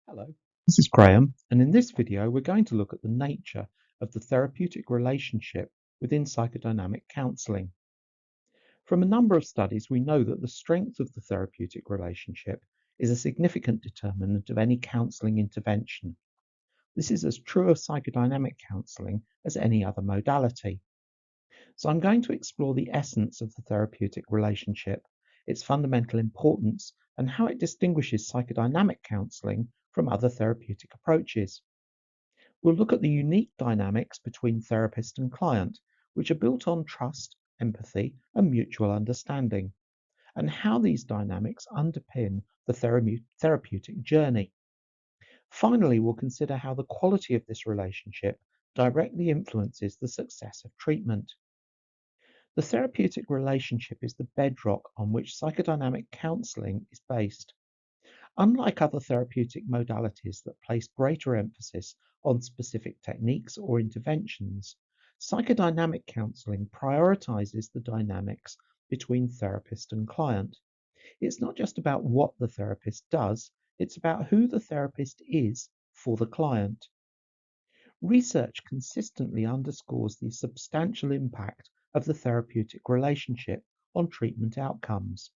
Hello, this is Graham, and in this video we're going to look at the nature of the therapeutic relationship within psychodynamic counselling. From a number of studies, we know that the strength of the therapeutic relationship is a significant determinant of any counselling intervention. This is as true of psychodynamic counselling as any other modality. So I'm going to explore the essence of the therapeutic relationship, its fundamental importance, and how it distinguishes psychodynamic counselling from other therapeutic approaches. We'll look at the unique dynamics between therapist and client, which are built on trust, empathy, and mutual understanding, and how these dynamics underpin the therapeutic journey. Finally, we'll consider how the quality of this relationship directly influences the success of treatment. The therapeutic relationship is the bedrock on which psychodynamic counseling is based. Unlike other therapeutic modalities that place greater emphasis on specific techniques or interventions, psychodynamic counseling prioritizes the dynamics between therapist and client. It's not just about what the therapist does, it's about who the therapist is for the client. Research consistently underscores the substantial impact of the therapeutic relationship on treatment outcomes.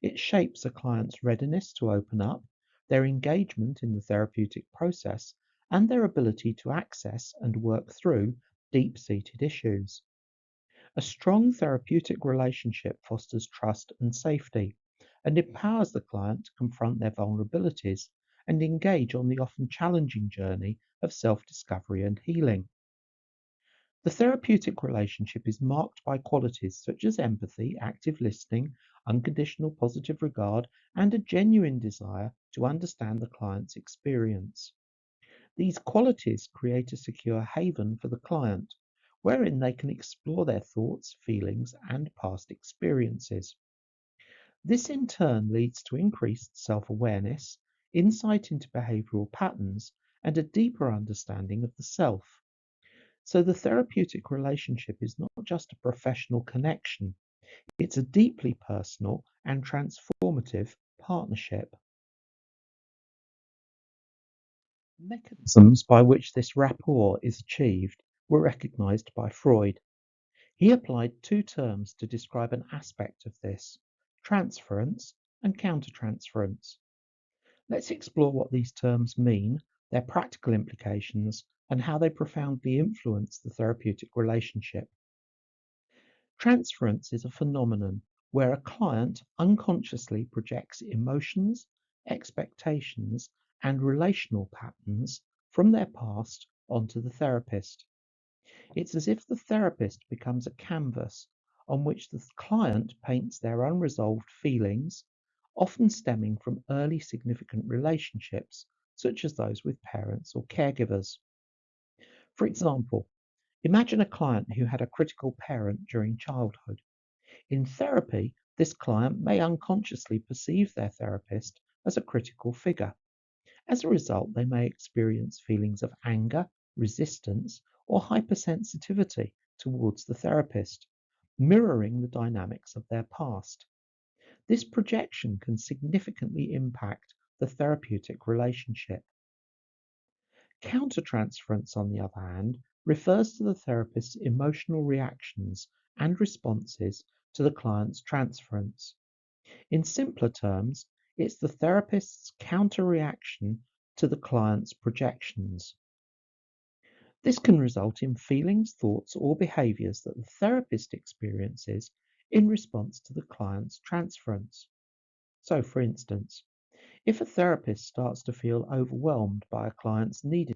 It shapes a client's readiness to open up, their engagement in the therapeutic process, and their ability to access and work through deep-seated issues. A strong therapeutic relationship fosters trust and safety, and empowers the client to confront their vulnerabilities and engage on the often challenging journey of self-discovery and healing. The therapeutic relationship is marked by qualities such as empathy, active listening, unconditional positive regard, and a genuine desire to understand the client's experience. These qualities create a secure haven for the client, wherein they can explore their thoughts, feelings, and past experiences. This in turn leads to increased self-awareness, insight into behavioral patterns, and a deeper understanding of the self. So the therapeutic relationship is not just a professional connection, it's a deeply personal and transformative partnership. Mechanisms by which this rapport is achieved were recognized by Freud. He applied two terms to describe an aspect of this: transference and countertransference. Let's explore what these terms mean, their practical implications, and how they profoundly influence the therapeutic relationship. Transference is a phenomenon where a client unconsciously projects emotions, expectations, and relational patterns from their past onto the therapist. It's as if the therapist becomes a canvas on which the client paints their unresolved feelings, often stemming from early significant relationships, such as those with parents or caregivers. For example, imagine a client who had a critical parent during childhood. In therapy, this client may unconsciously perceive their therapist as a critical figure. As a result, they may experience feelings of anger, resistance, or hypersensitivity towards the therapist, mirroring the dynamics of their past. This projection can significantly impact the therapeutic relationship. Countertransference, on the other hand, refers to the therapist's emotional reactions and responses to the client's transference. In simpler terms, it's the therapist's counter-reaction to the client's projections. This can result in feelings, thoughts, or behaviors that the therapist experiences in response to the client's transference. So, for instance, if a therapist starts to feel overwhelmed by a client's need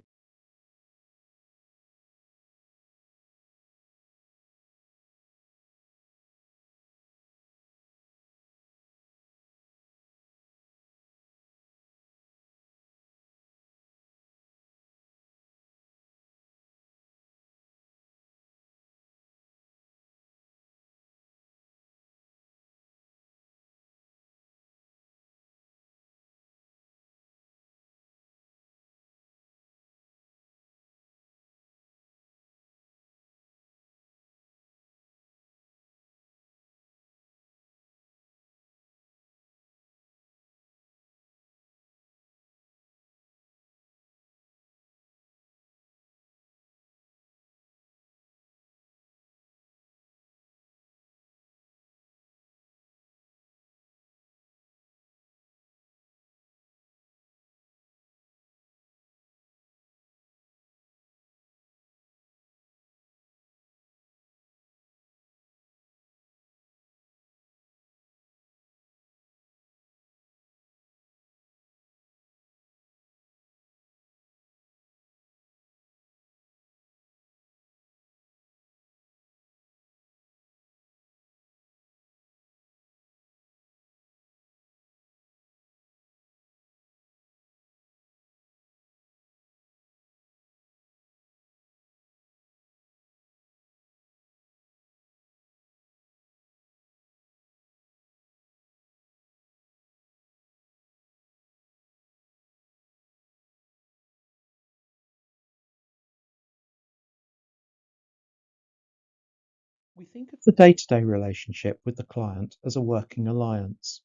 We think of the day-to-day relationship with the client as a working alliance.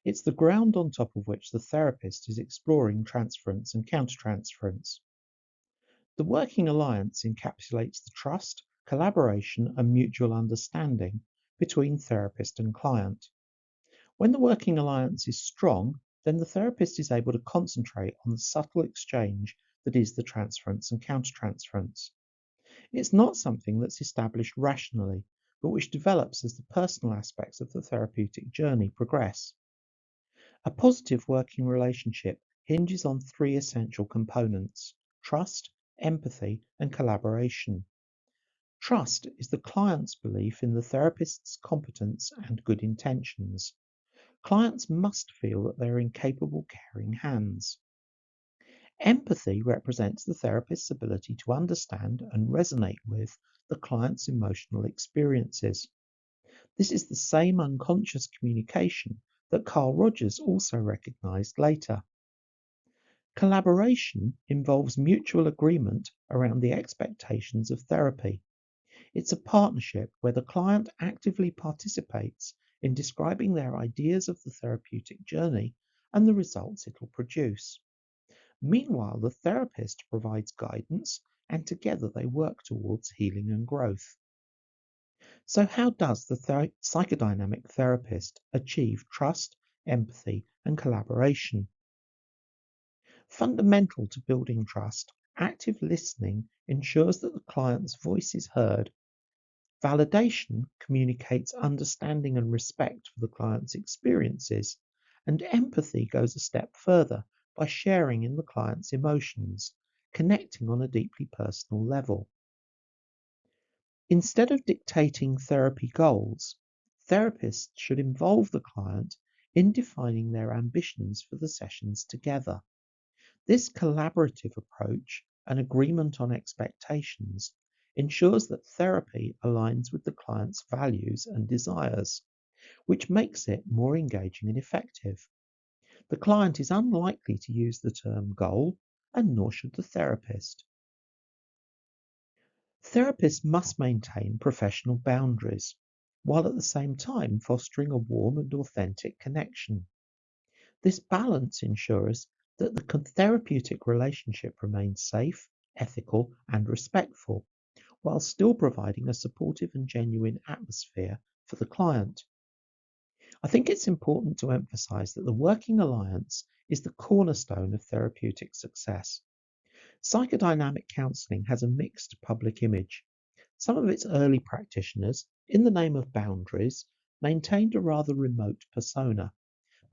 It's the ground on top of which the therapist is exploring transference and countertransference. The working alliance encapsulates the trust, collaboration, and mutual understanding between therapist and client. When the working alliance is strong, then the therapist is able to concentrate on the subtle exchange that is the transference and countertransference. It's not something that's established rationally, but which develops as the personal aspects of the therapeutic journey progress. A positive working relationship hinges on three essential components: trust, empathy, and collaboration. Trust is the client's belief in the therapist's competence and good intentions. Clients must feel that they are in capable, caring hands. Empathy represents the therapist's ability to understand and resonate with the client's emotional experiences. This is the same unconscious communication that Carl Rogers also recognized later. Collaboration involves mutual agreement around the expectations of therapy. It's a partnership where the client actively participates in describing their ideas of the therapeutic journey and the results it will produce. Meanwhile, the therapist provides guidance and together they work towards healing and growth. So, how does the psychodynamic therapist achieve trust, empathy, and collaboration? Fundamental to building trust, active listening ensures that the client's voice is heard. Validation communicates understanding and respect for the client's experiences, and empathy goes a step further by sharing in the client's emotions, connecting on a deeply personal level. Instead of dictating therapy goals, therapists should involve the client in defining their ambitions for the sessions together. This collaborative approach and agreement on expectations ensures that therapy aligns with the client's values and desires, which makes it more engaging and effective. The client is unlikely to use the term goal, and nor should the therapist. Therapists must maintain professional boundaries, while at the same time fostering a warm and authentic connection. This balance ensures that the therapeutic relationship remains safe, ethical, and respectful, while still providing a supportive and genuine atmosphere for the client. I think it's important to emphasize that the working alliance is the cornerstone of therapeutic success. Psychodynamic counseling has a mixed public image. Some of its early practitioners, in the name of boundaries, maintained a rather remote persona,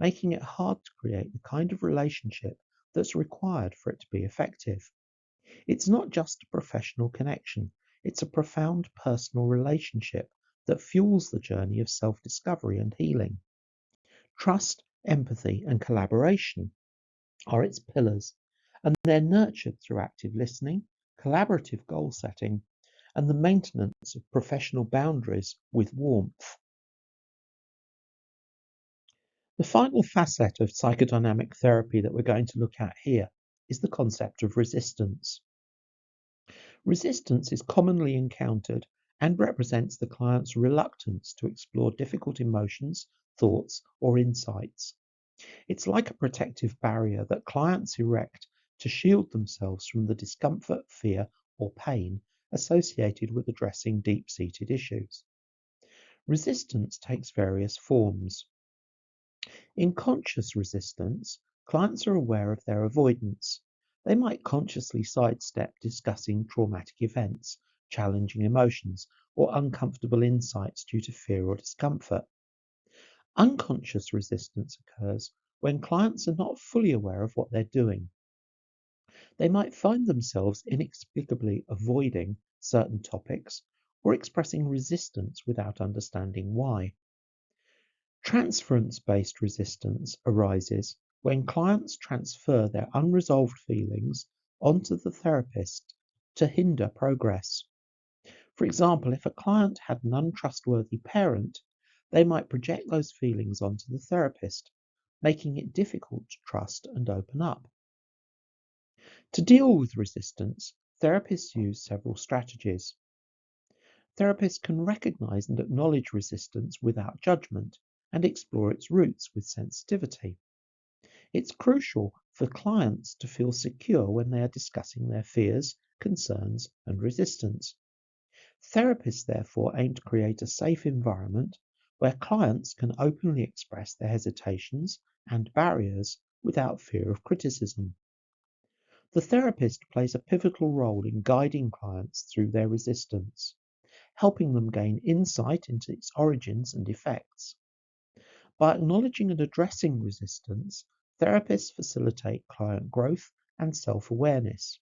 making it hard to create the kind of relationship that's required for it to be effective. It's not just a professional connection, it's a profound personal relationship that fuels the journey of self-discovery and healing. Trust, empathy, and collaboration are its pillars, and they're nurtured through active listening, collaborative goal setting, and the maintenance of professional boundaries with warmth. The final facet of psychodynamic therapy that we're going to look at here is the concept of resistance. Resistance is commonly encountered and represents the client's reluctance to explore difficult emotions, thoughts, or insights. It's like a protective barrier that clients erect to shield themselves from the discomfort, fear, or pain associated with addressing deep-seated issues. Resistance takes various forms. In conscious resistance, clients are aware of their avoidance. They might consciously sidestep discussing traumatic events, challenging emotions, or uncomfortable insights due to fear or discomfort. Unconscious resistance occurs when clients are not fully aware of what they're doing. They might find themselves inexplicably avoiding certain topics or expressing resistance without understanding why. Transference-based resistance arises when clients transfer their unresolved feelings onto the therapist to hinder progress. For example, if a client had an untrustworthy parent, they might project those feelings onto the therapist, making it difficult to trust and open up. To deal with resistance, therapists use several strategies. Therapists can recognize and acknowledge resistance without judgment and explore its roots with sensitivity. It's crucial for clients to feel secure when they are discussing their fears, concerns, and resistance. Therapists therefore aim to create a safe environment where clients can openly express their hesitations and barriers without fear of criticism. The therapist plays a pivotal role in guiding clients through their resistance, helping them gain insight into its origins and effects. By acknowledging and addressing resistance, therapists facilitate client growth and self-awareness.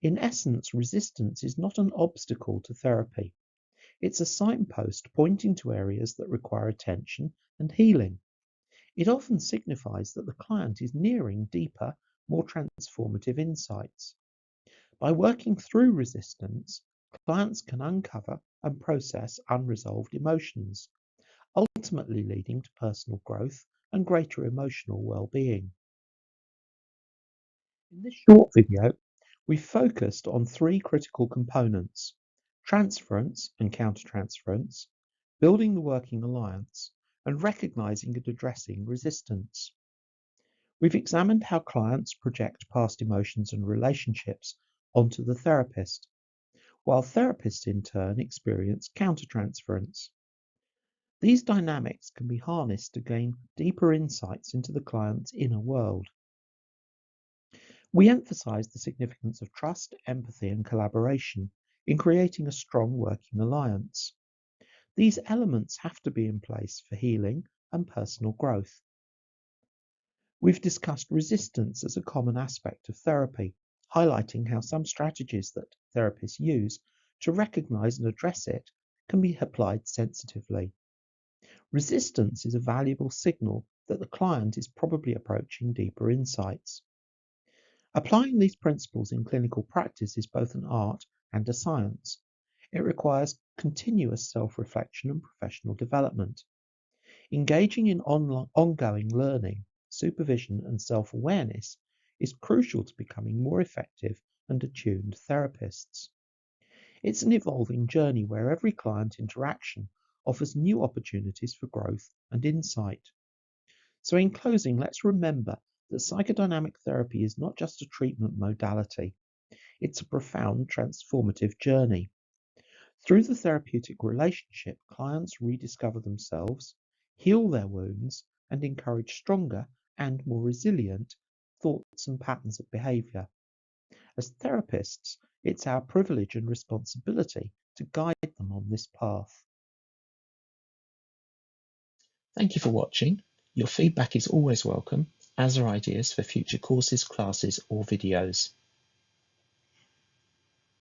In essence, resistance is not an obstacle to therapy. It's a signpost pointing to areas that require attention and healing. It often signifies that the client is nearing deeper, more transformative insights. By working through resistance, clients can uncover and process unresolved emotions, ultimately leading to personal growth and greater emotional well-being. In this short video, we focused on three critical components: transference and countertransference, building the working alliance, and recognizing and addressing resistance. We've examined how clients project past emotions and relationships onto the therapist, while therapists in turn experience countertransference. These dynamics can be harnessed to gain deeper insights into the client's inner world. We emphasize the significance of trust, empathy, and collaboration in creating a strong working alliance. These elements have to be in place for healing and personal growth. We've discussed resistance as a common aspect of therapy, highlighting how some strategies that therapists use to recognize and address it can be applied sensitively. Resistance is a valuable signal that the client is probably approaching deeper insights. Applying these principles in clinical practice is both an art and a science. It requires continuous self-reflection and professional development. Engaging in ongoing learning, supervision, and self-awareness is crucial to becoming more effective and attuned therapists. It's an evolving journey where every client interaction offers new opportunities for growth and insight. So in closing, let's remember that psychodynamic therapy is not just a treatment modality. It's a profound transformative journey. Through the therapeutic relationship, clients rediscover themselves, heal their wounds, and encourage stronger and more resilient thoughts and patterns of behavior. As therapists, it's our privilege and responsibility to guide them on this path. Thank you for watching. Your feedback is always welcome, as are ideas for future courses, classes, or videos.